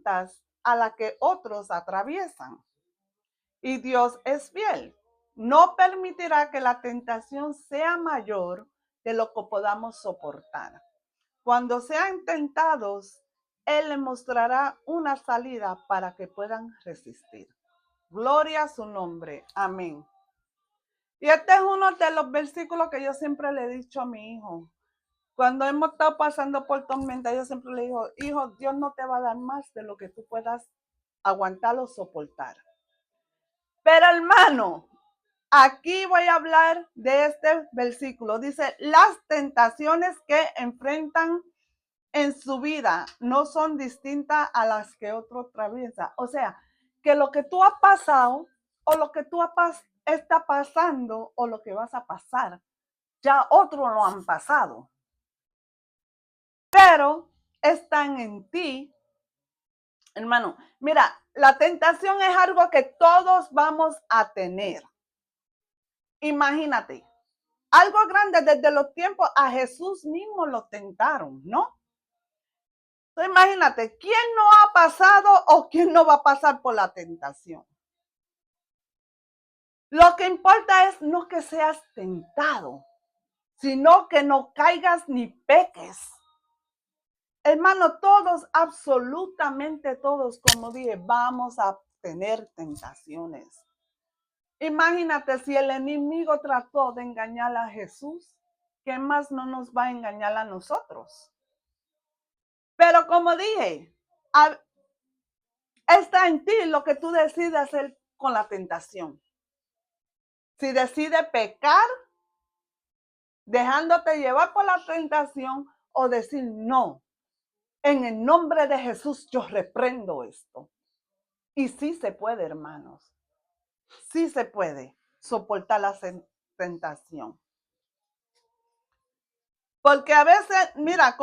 distintas a las que otros atraviesan. Y Dios es fiel. No permitirá que la tentación sea mayor de lo que podamos soportar. Cuando sean tentados, Él les mostrará una salida para que puedan resistir. Gloria a su nombre. Amén. Y este es uno de los versículos que yo siempre le he dicho a mi hijo. Cuando hemos estado pasando por tormenta, yo siempre le digo, hijo, Dios no te va a dar más de lo que tú puedas aguantar o soportar. Pero hermano, aquí voy a hablar de este versículo. Dice, las tentaciones que enfrentan en su vida no son distintas a las que otro atraviesa. O sea, que lo que tú has pasado o lo que tú está pasando o lo que vas a pasar, ya otros lo han pasado. Pero están en ti. Hermano, mira, la tentación es algo que todos vamos a tener. Imagínate, algo grande desde los tiempos a Jesús mismo lo tentaron, ¿no? Entonces, imagínate, ¿quién no ha pasado o quién no va a pasar por la tentación? Lo que importa es no que seas tentado, sino que no caigas ni peques. Hermano, todos, absolutamente todos, como dije, vamos a tener tentaciones. Imagínate si el enemigo trató de engañar a Jesús, ¿qué más no nos va a engañar a nosotros? Pero como dije, está en ti lo que tú decides hacer con la tentación. Si decides pecar, dejándote llevar por la tentación, o decir no, en el nombre de Jesús yo reprendo esto. Y sí se puede, hermanos. Sí se puede soportar la tentación. Porque a veces, mira,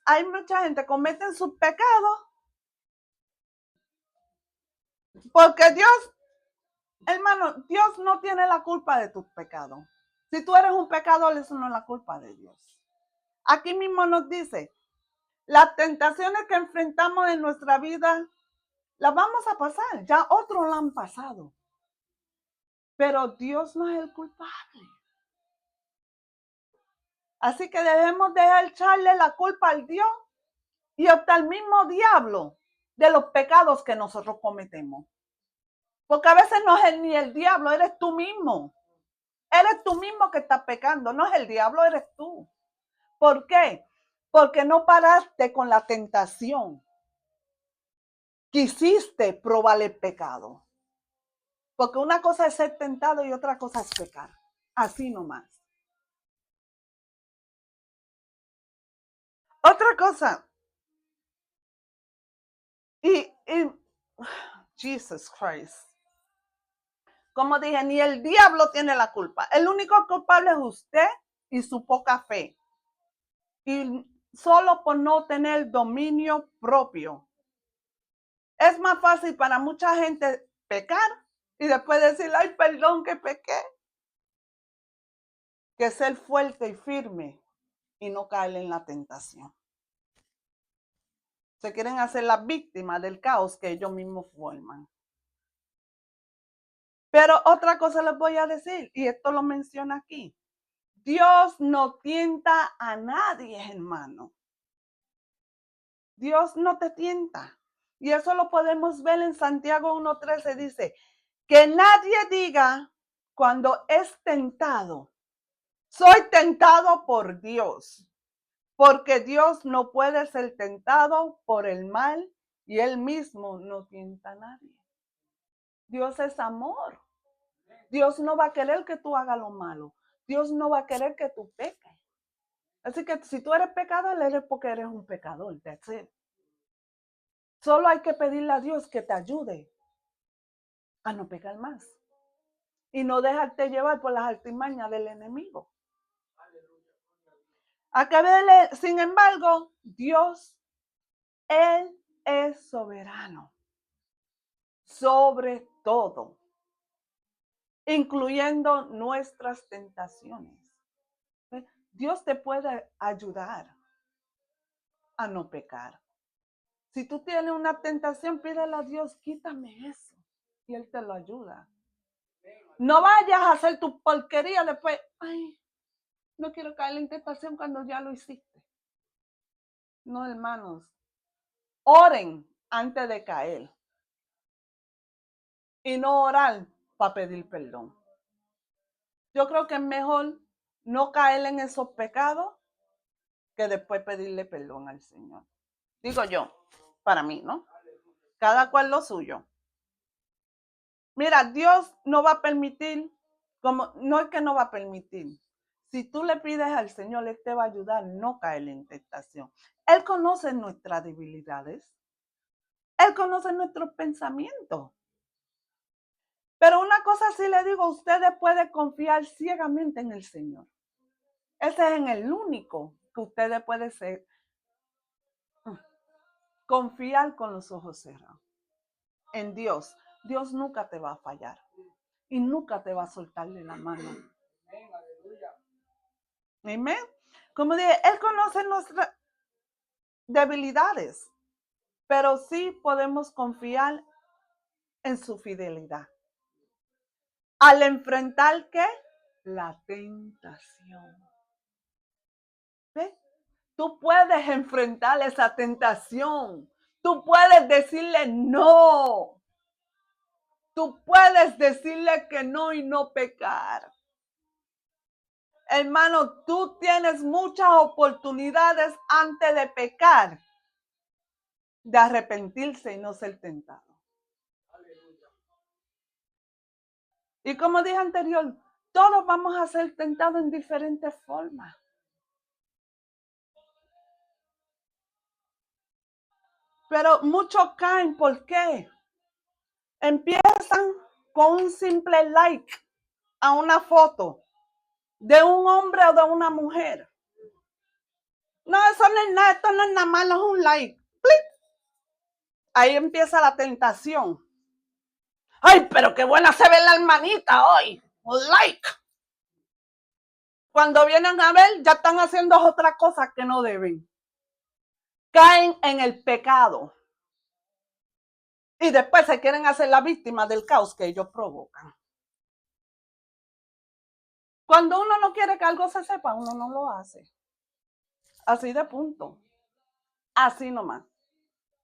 hay mucha gente que comete sus pecados porque Dios, hermano, Dios no tiene la culpa de tus pecados. Si tú eres un pecador, eso no es la culpa de Dios. Aquí mismo nos dice, las tentaciones que enfrentamos en nuestra vida, las vamos a pasar. Ya otros la han pasado. Pero Dios no es el culpable. Así que debemos dejar echarle la culpa al Dios y hasta al mismo diablo de los pecados que nosotros cometemos. Porque a veces no es ni el diablo, eres tú mismo. Eres tú mismo que estás pecando, no es el diablo, eres tú. ¿Por qué? Porque no paraste con la tentación. Quisiste probar el pecado. Porque una cosa es ser tentado y otra cosa es pecar. Así nomás. Otra cosa. Y Jesus Christ. Como dije, ni el diablo tiene la culpa. El único culpable es usted y su poca fe. Y solo por no tener dominio propio. Es más fácil para mucha gente pecar y después decir, ay, perdón que pequé, que ser fuerte y firme y no caer en la tentación. Se quieren hacer las víctimas del caos que ellos mismos forman. Pero otra cosa les voy a decir, y esto lo menciona aquí. Dios no tienta a nadie, hermano. Dios no te tienta. Y eso lo podemos ver en Santiago 1:13. Dice, que nadie diga cuando es tentado, soy tentado por Dios. Porque Dios no puede ser tentado por el mal y Él mismo no tienta a nadie. Dios es amor. Dios no va a querer que tú hagas lo malo. Dios no va a querer que tú peques. Así que si tú eres pecador, eres porque eres un pecador. That's it. Solo hay que pedirle a Dios que te ayude a no pecar más. Y no dejarte llevar por las artimañas del enemigo. Sin embargo, Dios, Él es soberano sobre todo, incluyendo nuestras tentaciones. Dios te puede ayudar a no pecar. Si tú tienes una tentación, pídele a Dios, quítame eso. Y Él te lo ayuda. No vayas a hacer tu porquería después. Ay, no quiero caer en tentación cuando ya lo hiciste. No, hermanos. Oren antes de caer. Y no orar para pedir perdón. Yo creo que es mejor no caer en esos pecados que después pedirle perdón al Señor. Digo yo, para mí, ¿no? Cada cual lo suyo. Mira, Dios no va a permitir, como no es que no va a permitir. Si tú le pides al Señor, Él te va a ayudar a no caer en tentación. Él conoce nuestras debilidades. Él conoce nuestros pensamientos. Pero una cosa sí le digo, ustedes pueden confiar ciegamente en el Señor. Ese es en el único que ustedes pueden ser, confiar con los ojos cerrados. En Dios. Dios nunca te va a fallar. Y nunca te va a soltar de la mano. Amén. Como dije, Él conoce nuestras debilidades, pero sí podemos confiar en su fidelidad. Al enfrentar, ¿qué? La tentación. ¿Ves? Tú puedes enfrentar esa tentación. Tú puedes decirle no. Tú puedes decirle que no y no pecar. Hermano, tú tienes muchas oportunidades antes de pecar, de arrepentirse y no ser tentado. Y como dije anterior, todos vamos a ser tentados en diferentes formas. Pero muchos caen, ¿por qué? Empiezan con un simple like a una foto de un hombre o de una mujer. No, eso no es nada, esto no es nada malo, es un like. ¡Plic! Ahí empieza la tentación. Ay, pero qué buena se ve la hermanita hoy. Un like. Cuando vienen a ver, ya están haciendo otras cosas que no deben. Caen en el pecado. Y después se quieren hacer la víctima del caos que ellos provocan. Cuando uno no quiere que algo se sepa, uno no lo hace. Así de punto. Así nomás.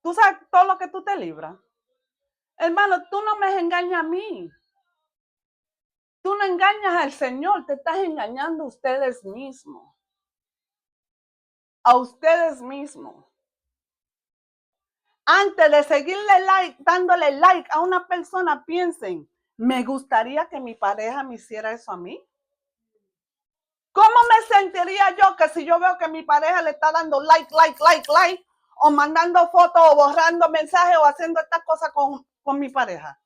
Tú sabes todo lo que tú te libras. Hermano, tú no me engañas a mí. Tú no engañas al Señor, te estás engañando a ustedes mismos. A ustedes mismos. Antes de seguirle like, dándole like a una persona, piensen, ¿me gustaría que mi pareja me hiciera eso a mí? ¿Cómo me sentiría yo que si yo veo que mi pareja le está dando like, o mandando fotos, o borrando mensajes, o haciendo estas cosas con mi pareja?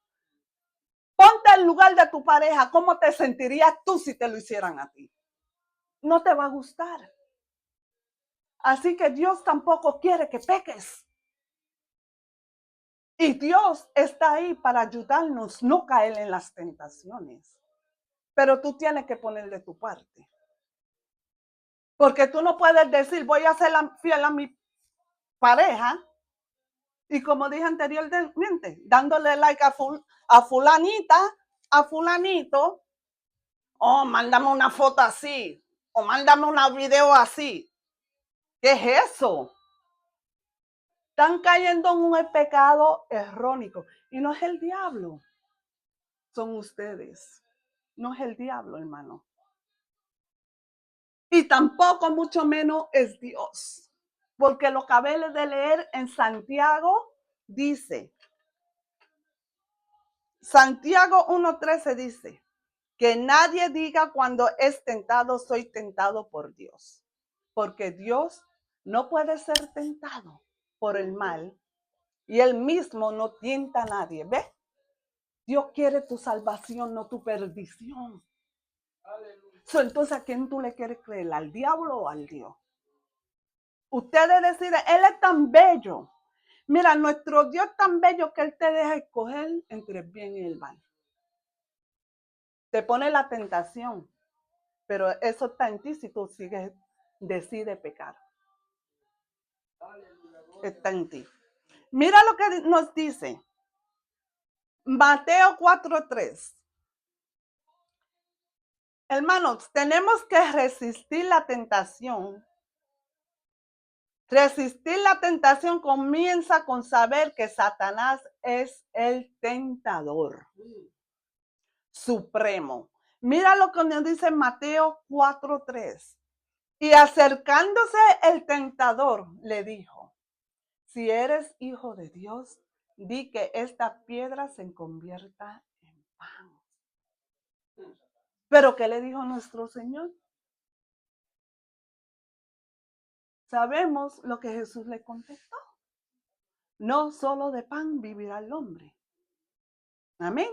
Ponte en lugar de tu pareja, ¿cómo te sentirías tú si te lo hicieran a ti? No te va a gustar. Así que Dios tampoco quiere que peques. Y Dios está ahí para ayudarnos no caer en las tentaciones. Pero tú tienes que ponerle tu parte. Porque tú no puedes decir, voy a ser fiel a mi pareja. Y como dije anteriormente, dándole like a fulanita, a fulanito, oh, mándame una foto así, o mándame un video así. ¿Qué es eso? Están cayendo en un pecado errónico. Y no es el diablo, son ustedes. No es el diablo, hermano. Y tampoco, mucho menos, es Dios. Porque lo que acabé de leer en Santiago dice, Santiago 1:13 dice, que nadie diga cuando es tentado, soy tentado por Dios. Porque Dios no puede ser tentado por el mal y él mismo no tienta a nadie. ¿Ves? Dios quiere tu salvación, no tu perdición. Entonces, ¿a quién tú le quieres creer? ¿Al diablo o al Dios? Ustedes deciden, Él es tan bello. Mira, nuestro Dios es tan bello que Él te deja escoger entre el bien y el mal. Te pone la tentación, pero eso está en ti si tú decides pecar. Está en ti. Mira lo que nos dice Mateo 4:3. Hermanos, tenemos que resistir la tentación. Resistir la tentación comienza con saber que Satanás es el tentador supremo. Mira lo que nos dice Mateo 4:3. Y acercándose el tentador le dijo, si eres hijo de Dios, di que esta piedra se convierta en pan. Pero ¿qué le dijo nuestro Señor? Sabemos lo que Jesús le contestó. No solo de pan vivirá el hombre. Amén.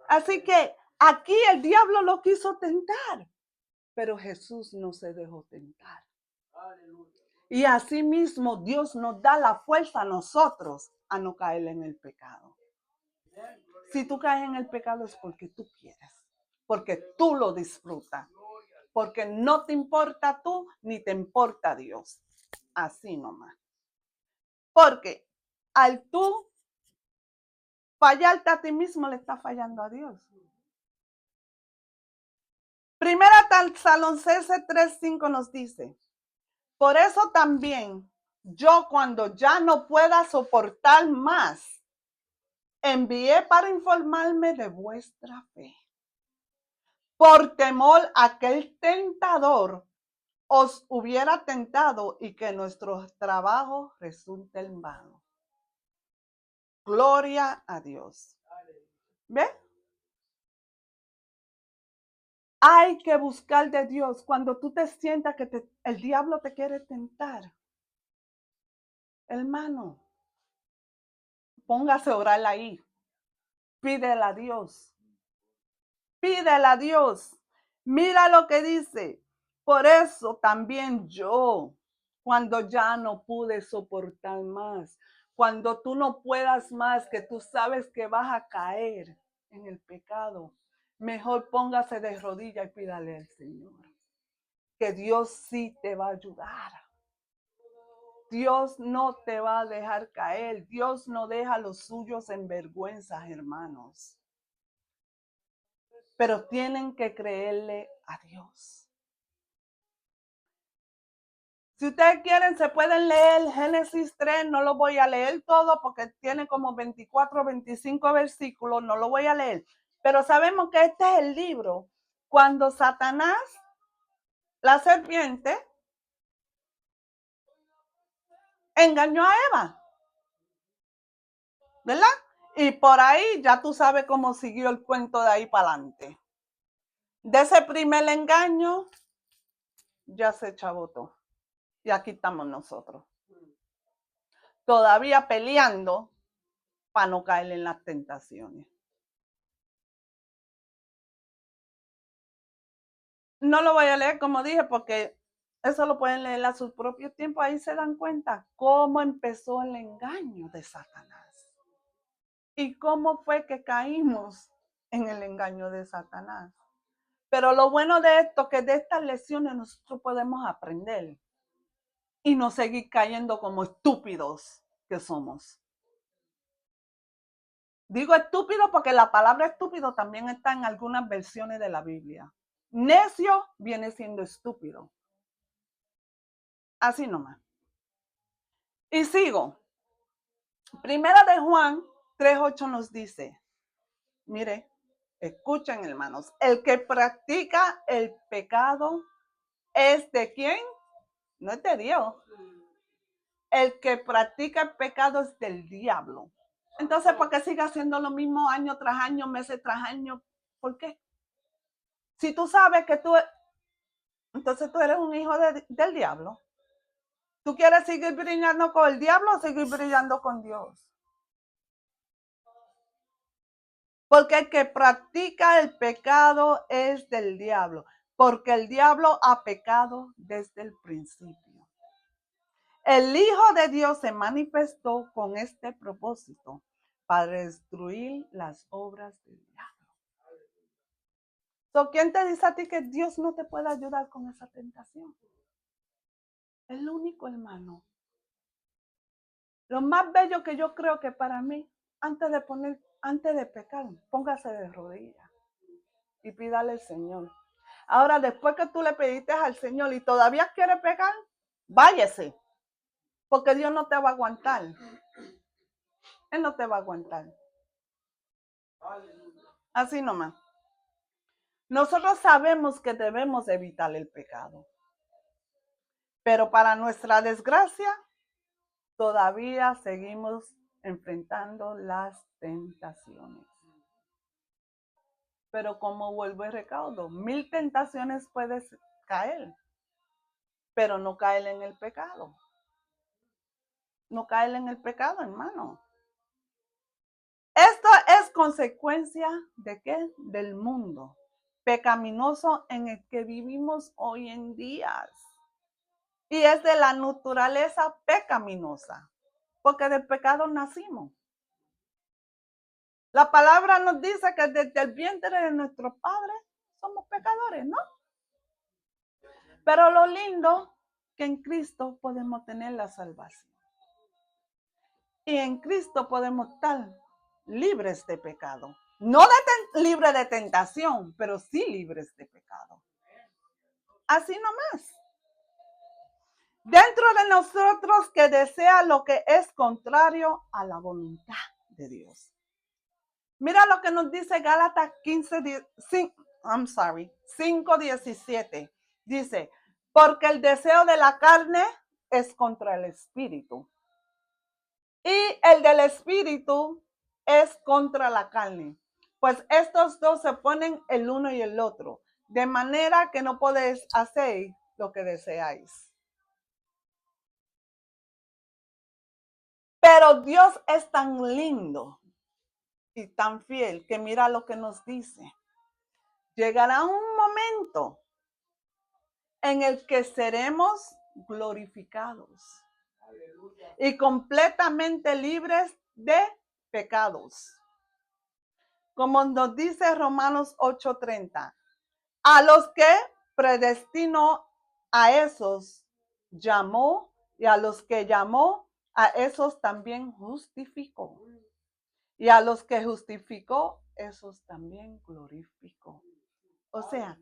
Así que aquí el diablo lo quiso tentar, pero Jesús no se dejó tentar. Y asimismo Dios nos da la fuerza a nosotros a no caer en el pecado. Si tú caes en el pecado es porque tú quieres, porque tú lo disfrutas, porque no te importa tú ni te importa Dios. Así nomás. Porque al tú fallarte a ti mismo le estás fallando a Dios. Primera Tesalonicenses 3:5 nos dice, por eso también yo cuando ya no pueda soportar más, envié para informarme de vuestra fe. Por temor a que el tentador os hubiera tentado y que nuestro trabajo resulte en vano. Gloria a Dios. ¿Ve? Hay que buscar de Dios cuando tú te sientas que el diablo te quiere tentar. Hermano, póngase a orar ahí. Pídele a Dios. Pídele a Dios. Mira lo que dice. Por eso también yo, cuando ya no pude soportar más, cuando tú no puedas más, que tú sabes que vas a caer en el pecado, mejor póngase de rodillas y pídale al Señor. Que Dios sí te va a ayudar. Dios no te va a dejar caer. Dios no deja a los suyos en vergüenza, hermanos. Pero tienen que creerle a Dios. Si ustedes quieren, se pueden leer Génesis 3, no lo voy a leer todo porque tiene como 24 o 25 versículos, no lo voy a leer. Pero sabemos que este es el libro cuando Satanás, la serpiente, engañó a Eva, ¿verdad? Y por ahí ya tú sabes cómo siguió el cuento de ahí para adelante. De ese primer engaño ya se chabotó. Y aquí estamos nosotros. Todavía peleando para no caer en las tentaciones. No lo voy a leer como dije porque eso lo pueden leer a su propio tiempo. Ahí se dan cuenta cómo empezó el engaño de Satanás. Y cómo fue que caímos en el engaño de Satanás. Pero lo bueno de esto, que de estas lecciones nosotros podemos aprender y no seguir cayendo como estúpidos que somos. Digo estúpido porque la palabra estúpido también está en algunas versiones de la Biblia. Necio viene siendo estúpido. Así nomás. Y sigo. Primera de Juan 3:8 nos dice, mire, escuchen hermanos, el que practica el pecado es de quién? No es de Dios. El que practica el pecado es del diablo. Entonces, ¿por qué sigue haciendo lo mismo año tras año, meses tras año? ¿Por qué? Si tú sabes que entonces tú eres un hijo del diablo. ¿Tú quieres seguir brillando con el diablo o seguir brillando con Dios? Porque el que practica el pecado es del diablo, porque el diablo ha pecado desde el principio. El Hijo de Dios se manifestó con este propósito, para destruir las obras del diablo. ¿Quién te dice a ti que Dios no te puede ayudar con esa tentación? El único hermano. Lo más bello que yo creo que para mí, antes de pecar, póngase de rodillas y pídale al Señor. Ahora, después que tú le pediste al Señor y todavía quiere pecar, váyase, porque Dios no te va a aguantar. Él no te va a aguantar. Así nomás. Nosotros sabemos que debemos evitar el pecado, pero para nuestra desgracia, todavía seguimos enfrentando las tentaciones. Pero como vuelvo y recaudo, 1000 tentaciones puedes caer, pero no caer en el pecado. No caer en el pecado, hermano. Esto es consecuencia de qué? Del mundo pecaminoso en el que vivimos hoy en día. Y es de la naturaleza pecaminosa, porque del pecado nacimos. La palabra nos dice que desde el vientre de nuestros padres somos pecadores, ¿no? Pero lo lindo que en Cristo podemos tener la salvación. Y en Cristo podemos estar libres de pecado. No libres de tentación, pero sí libres de pecado. Así nomás. Dentro de nosotros que desea lo que es contrario a la voluntad de Dios. Mira lo que nos dice Gálatas 5:17. Dice, porque el deseo de la carne es contra el espíritu. Y el del espíritu es contra la carne. Pues estos dos se ponen el uno y el otro. De manera que no podéis hacer lo que deseáis. Pero Dios es tan lindo y tan fiel que mira lo que nos dice. Llegará un momento en el que seremos glorificados y completamente libres de pecados. Como nos dice Romanos 8:30, a los que predestinó, a esos llamó, y a los que llamó, a esos también justificó. Y a los que justificó, esos también glorificó. O sea,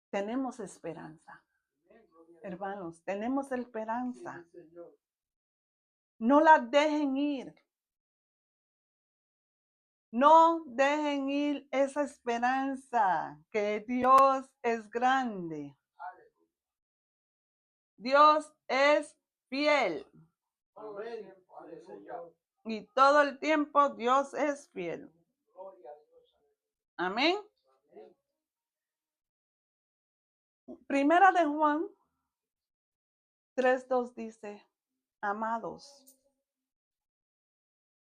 tenemos esperanza. Hermanos, tenemos esperanza. No la dejen ir. No dejen ir esa esperanza, que Dios es grande. Dios es fiel. Y todo el tiempo Dios es fiel. Amén. Primera de Juan 3:2 dice, amados,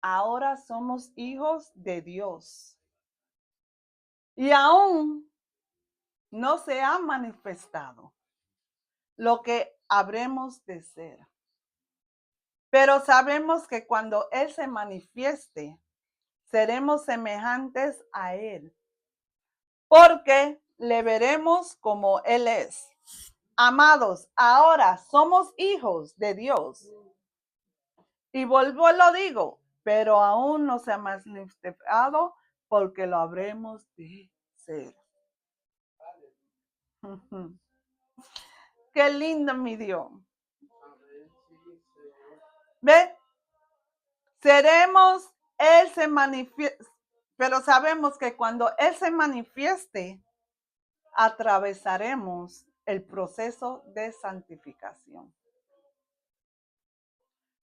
ahora somos hijos de Dios. Y aún no se ha manifestado lo que habremos de ser. Pero sabemos que cuando Él se manifieste, seremos semejantes a Él, porque le veremos como Él es. Amados, ahora somos hijos de Dios. Y vuelvo, lo digo, pero aún no se ha manifestado porque lo habremos de ser. Qué lindo, mi Dios. ¿Ve? Seremos, Él se manifiesta, pero sabemos que cuando Él se manifieste, atravesaremos el proceso de santificación.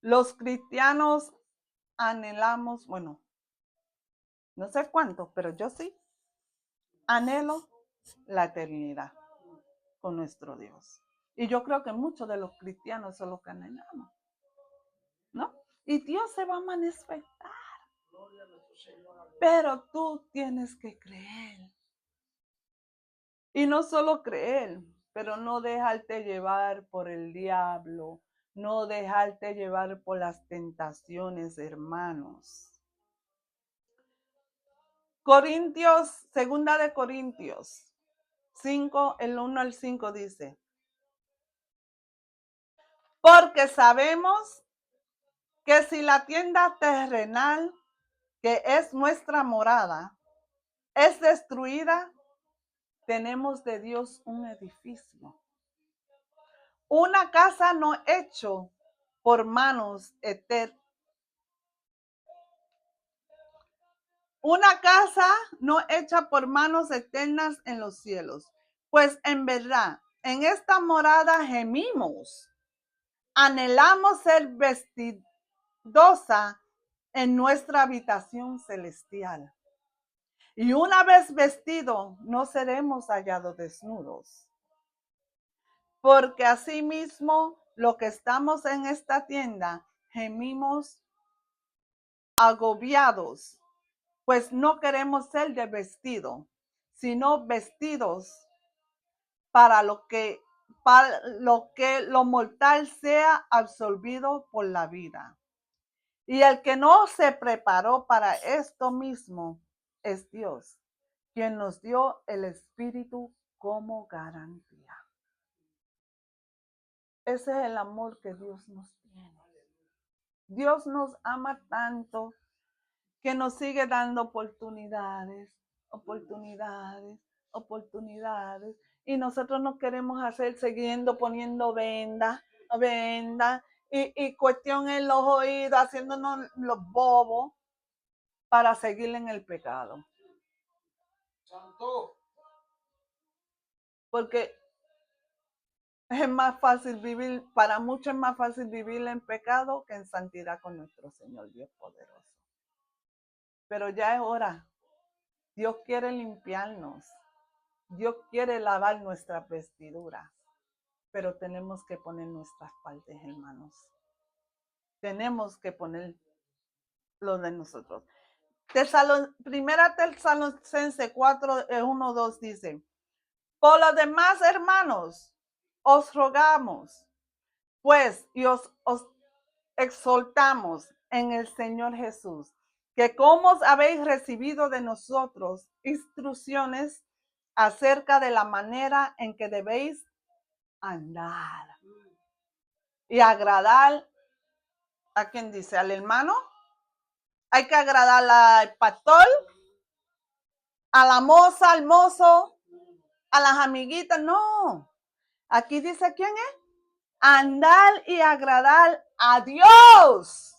Los cristianos anhelamos, bueno, no sé cuánto, pero yo sí anhelo la eternidad con nuestro Dios. Y yo creo que muchos de los cristianos son los que anhelamos, ¿no? Y Dios se va a manifestar. Pero tú tienes que creer. Y no solo creer, pero no dejarte llevar por el diablo, no dejarte llevar por las tentaciones, hermanos. Segunda de Corintios 5, el 1 al 5 dice, porque sabemos que si la tienda terrenal, que es nuestra morada, es destruida, tenemos de Dios un edificio, una casa no hecho por manos eternas. Una casa no hecha por manos eternas en los cielos. Pues en verdad, en esta morada gemimos, anhelamos ser vestidosa en nuestra habitación celestial. Y una vez vestido, no seremos hallados desnudos. Porque asimismo, lo que estamos en esta tienda, gemimos agobiados, pues no queremos ser de vestido, sino vestidos para lo mortal sea absorbido por la vida. Y el que no se preparó para esto mismo es Dios, quien nos dio el Espíritu como garantía. Ese es el amor que Dios nos tiene. Dios nos ama tanto que nos sigue dando oportunidades, oportunidades, oportunidades. Y nosotros no queremos hacer siguiendo poniendo venda y cuestión en los oídos, haciéndonos los bobos para seguir en el pecado. Santo. Porque es más fácil vivir, para muchos es más fácil vivir en pecado que en santidad con nuestro Señor Dios poderoso. Pero ya es hora. Dios quiere limpiarnos. Dios quiere lavar nuestras vestiduras. Pero tenemos que poner nuestras partes, hermanos. Tenemos que poner lo de nosotros. Primera Tesalonicenses 4, 1, 2 dice: por lo demás, hermanos, os rogamos, pues, y os exhortamos en el Señor Jesús, que como habéis recibido de nosotros instrucciones acerca de la manera en que debéis andar y agradar a quien dice, al hermano, hay que agradar al pastor, a la moza, al mozo, a las amiguitas, no. Aquí dice quién es, andar y agradar a Dios.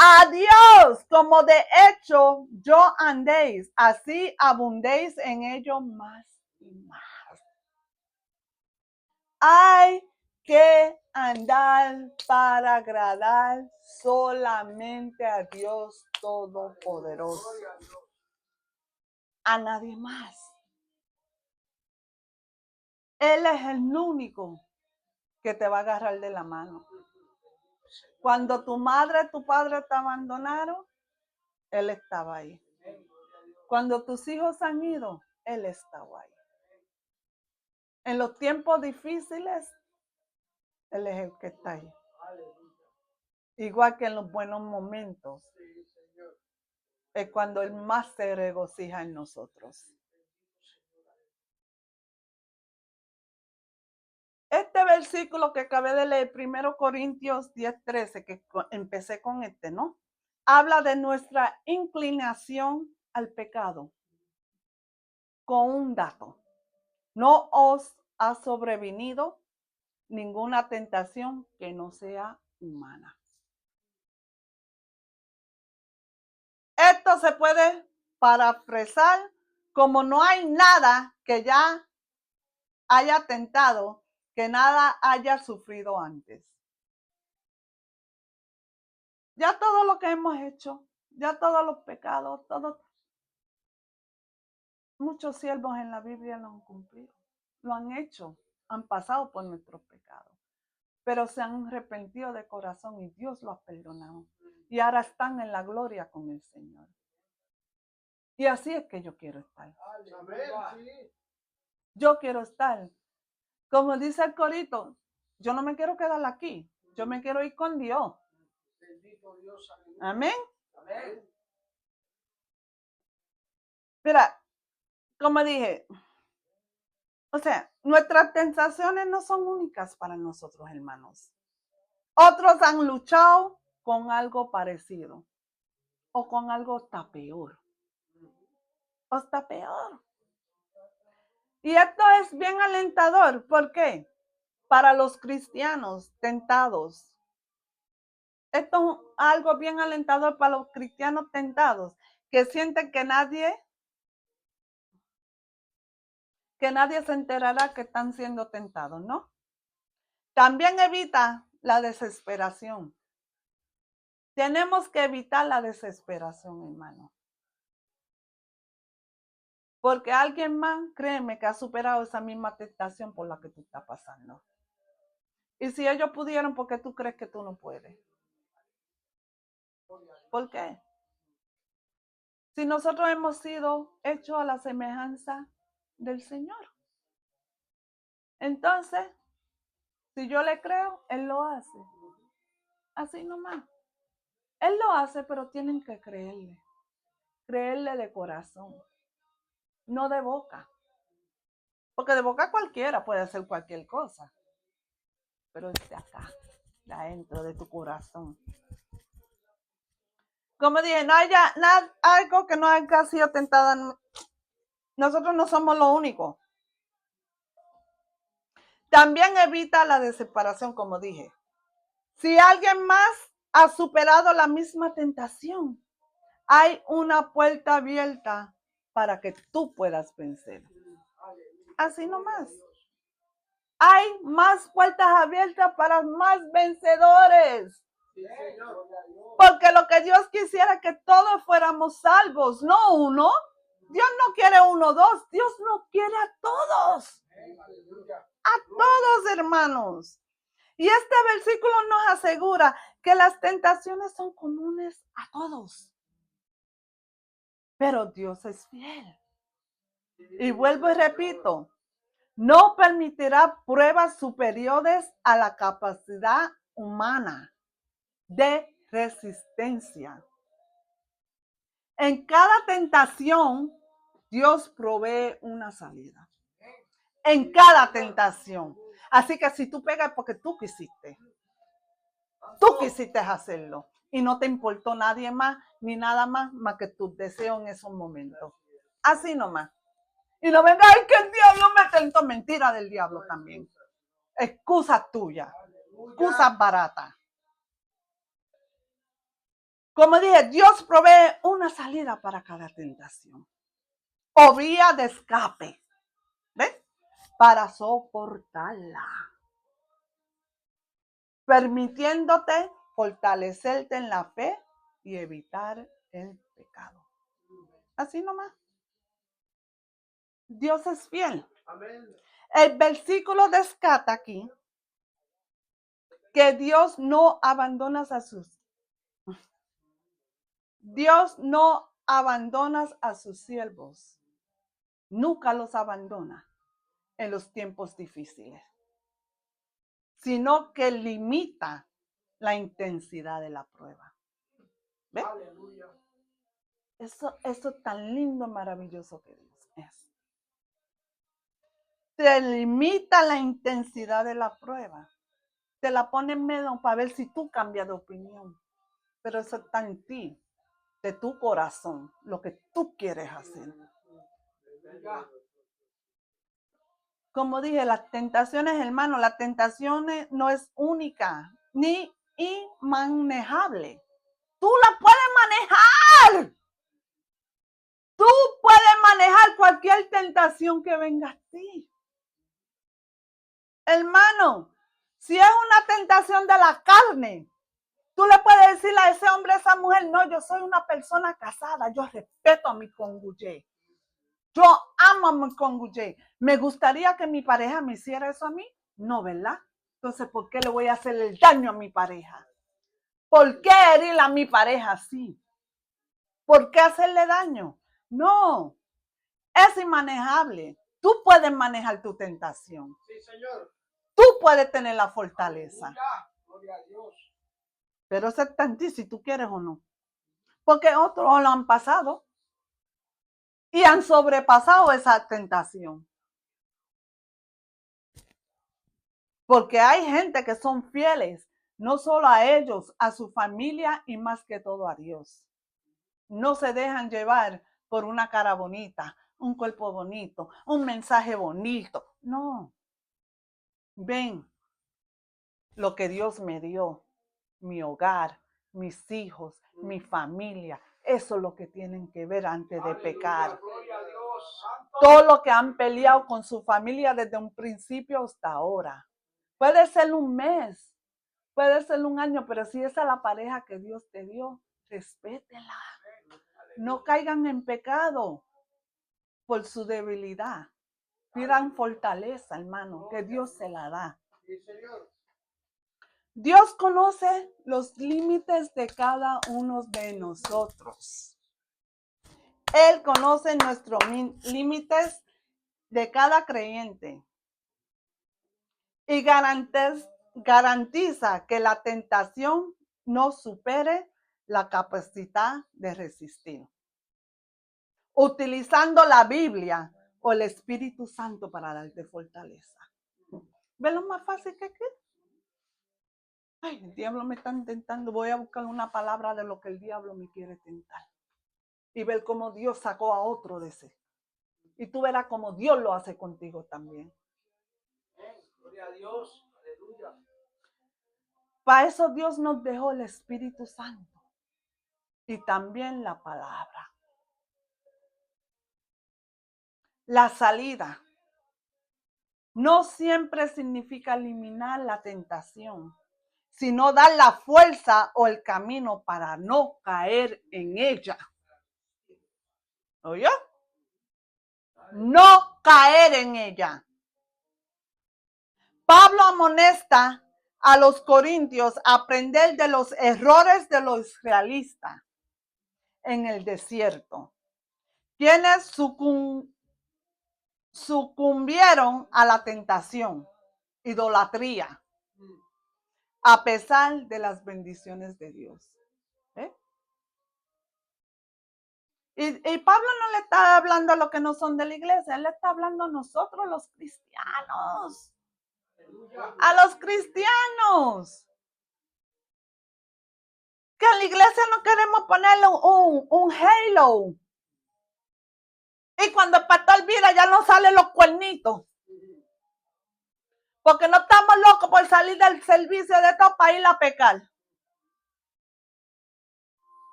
A Dios, como de hecho yo andéis, así abundéis en ello más y más. Hay que andar para agradar solamente a Dios Todopoderoso. A nadie más. Él es el único que te va a agarrar de la mano. Cuando tu madre, tu padre te abandonaron, Él estaba ahí. Cuando tus hijos han ido, Él estaba ahí. En los tiempos difíciles, Él es el que está ahí. Igual que en los buenos momentos, es cuando Él más se regocija en nosotros. Este versículo que acabé de leer, 1 Corintios 10:13, que empecé con ¿no? Habla de nuestra inclinación al pecado. Con un dato: no os ha sobrevenido ninguna tentación que no sea humana. Esto se puede parafrasar como no hay nada que ya haya tentado, que nada haya sufrido antes. Ya todo lo que hemos hecho, ya todos los pecados, muchos siervos en la Biblia lo han cumplido, lo han hecho, han pasado por nuestros pecados, pero se han arrepentido de corazón y Dios lo ha perdonado. Y ahora están en la gloria con el Señor. Y así es que yo quiero estar. Yo quiero estar. Como dice el corito, yo no me quiero quedar aquí. Yo me quiero ir con Dios. Amén. Mira, como dije, o sea, nuestras tentaciones no son únicas para nosotros, hermanos. Otros han luchado con algo parecido o con algo hasta peor. O hasta peor. Y esto es bien alentador. ¿Por qué? Para los cristianos tentados. Esto es algo bien alentador para los cristianos tentados, que sienten que nadie se enterará que están siendo tentados, ¿no? También evita la desesperación. Tenemos que evitar la desesperación, hermano. Porque alguien más, créeme, que ha superado esa misma tentación por la que tú estás pasando. Y si ellos pudieron, ¿por qué tú crees que tú no puedes? ¿Por qué? Si nosotros hemos sido hechos a la semejanza del Señor. Entonces, si yo le creo, Él lo hace. Así nomás. Él lo hace, pero tienen que creerle. Creerle de corazón. No de boca. Porque de boca cualquiera puede hacer cualquier cosa. Pero es de acá, de adentro de tu corazón. Como dije, no haya algo que no haya sido tentada. Nosotros no somos lo único. También evita la desesperación, como dije. Si alguien más ha superado la misma tentación, hay una puerta abierta para que tú puedas vencer. Así nomás. Hay más puertas abiertas para más vencedores. Porque lo que Dios quisiera es que todos fuéramos salvos, no uno. Dios no quiere uno, dos. Dios no quiere a todos. A todos, hermanos. Y este versículo nos asegura que las tentaciones son comunes a todos. Pero Dios es fiel. Y vuelvo y repito, no permitirá pruebas superiores a la capacidad humana de resistencia. En cada tentación, Dios provee una salida. En cada tentación. Así que si tú pegas porque tú quisiste hacerlo y no te importó nadie más ni nada más que tus deseos en esos momentos. Así nomás. Y no venga, ay, que el diablo me tentó. Mentira del diablo también. Excusas tuyas. Excusas baratas. Como dije, Dios provee una salida para cada tentación. O vía de escape. ¿Ves? Para soportarla. Permitiéndote fortalecerte en la fe y evitar el pecado. Así nomás. Dios es fiel. El versículo descata aquí que Dios no abandona a sus siervos. Nunca los abandona en los tiempos difíciles, sino que limita la intensidad de la prueba. ¿Ves? Eso tan lindo, maravilloso que Dios es. Te limita la intensidad de la prueba. Te la pone en medio para ver si tú cambias de opinión. Pero eso está en ti, de tu corazón, lo que tú quieres hacer. Como dije, las tentaciones, hermano, las tentaciones no es única ni inmanejable. Tú la puedes manejar. Tú puedes manejar cualquier tentación que venga a ti. Hermano, si es una tentación de la carne, tú le puedes decirle a ese hombre, a esa mujer, no, yo soy una persona casada, yo respeto a mi cónyuge. Yo amo a mi cónyuge. ¿Me gustaría que mi pareja me hiciera eso a mí? No, ¿verdad? Entonces, ¿por qué le voy a hacer el daño a mi pareja? ¿Por qué herir a mi pareja así? ¿Por qué hacerle daño? No, es inmanejable. Tú puedes manejar tu tentación. Sí, Señor. Tú puedes tener la fortaleza. Gloria a Dios. Pero eso está en ti si tú quieres o no. Porque otros lo han pasado y han sobrepasado esa tentación. Porque hay gente que son fieles no solo a ellos, a su familia y más que todo a Dios. No se dejan llevar por una cara bonita, un cuerpo bonito, un mensaje bonito. No. Ven lo que Dios me dio, mi hogar, mis hijos, mi familia. Eso es lo que tienen que ver antes de pecar. Todo lo que han peleado con su familia desde un principio hasta ahora. Puede ser un mes, puede ser un año, pero si esa es la pareja que Dios te dio, respétela. No caigan en pecado por su debilidad. Pidan fortaleza, hermano, que Dios se la da. Dios conoce los límites de cada uno de nosotros. Él conoce nuestros límites de cada creyente y garantiza que la tentación no supere la capacidad de resistir. Utilizando la Biblia o el Espíritu Santo para darte fortaleza. ¿Ves lo más fácil que es? Ay, el diablo me está tentando. Voy a buscar una palabra de lo que el diablo me quiere tentar. Y ver cómo Dios sacó a otro de ese. Y tú verás cómo Dios lo hace contigo también. Gloria a Dios. Aleluya. Para eso Dios nos dejó el Espíritu Santo. Y también la palabra. La salida no siempre significa eliminar la tentación, sino dar la fuerza o el camino para no caer en ella. ¿Oyó? No caer en ella. Pablo amonesta a los corintios a aprender de los errores de los israelitas en el desierto, quienes sucumbieron a la tentación, idolatría, a pesar de las bendiciones de Dios. Y Pablo no le está hablando a los que no son de la iglesia, él le está hablando a nosotros los cristianos. A los cristianos. Que en la iglesia no queremos ponerle un halo. Y cuando el pastor vira ya no salen los cuernitos. Porque no estamos locos por salir del servicio de todo para ir a pecar.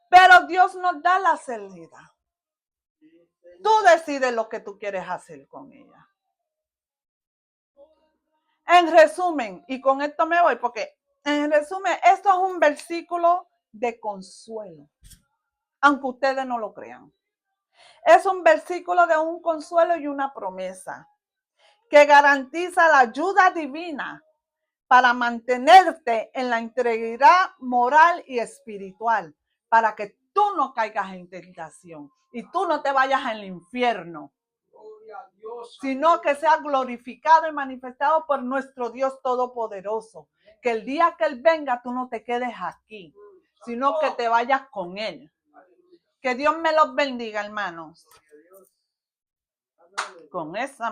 Pero Dios nos da la salida. Tú decides lo que tú quieres hacer con ella. En resumen, y con esto me voy, porque en resumen, esto es un versículo de consuelo, aunque ustedes no lo crean. Es un versículo de un consuelo y una promesa que garantiza la ayuda divina para mantenerte en la integridad moral y espiritual, para que tú no caigas en tentación y tú no te vayas al infierno, sino que sea glorificado y manifestado por nuestro Dios Todopoderoso. Que el día que Él venga, tú no te quedes aquí, sino que te vayas con Él. Que Dios me los bendiga, hermanos. Con esa